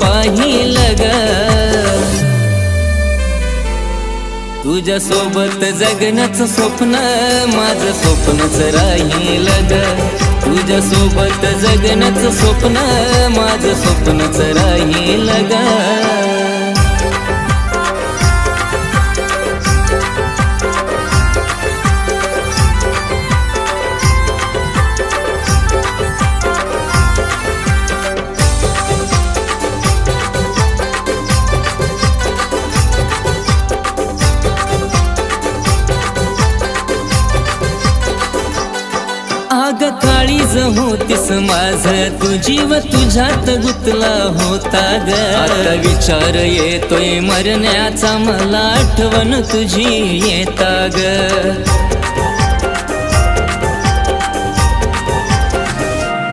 पाहिल ग तुझ्या सोबत जगण्याचं स्वप्न माझं स्वप्नच राहील ग तुझ्या सोबत जगण्याचं स्वप्न माझं स्वप्नच राहील ग आग काळीज होतीस माझ तू जीव तुझ्यात गुतला होता ग आता विचार येतोय मरण्याचा मला आठवण तुझी येता ग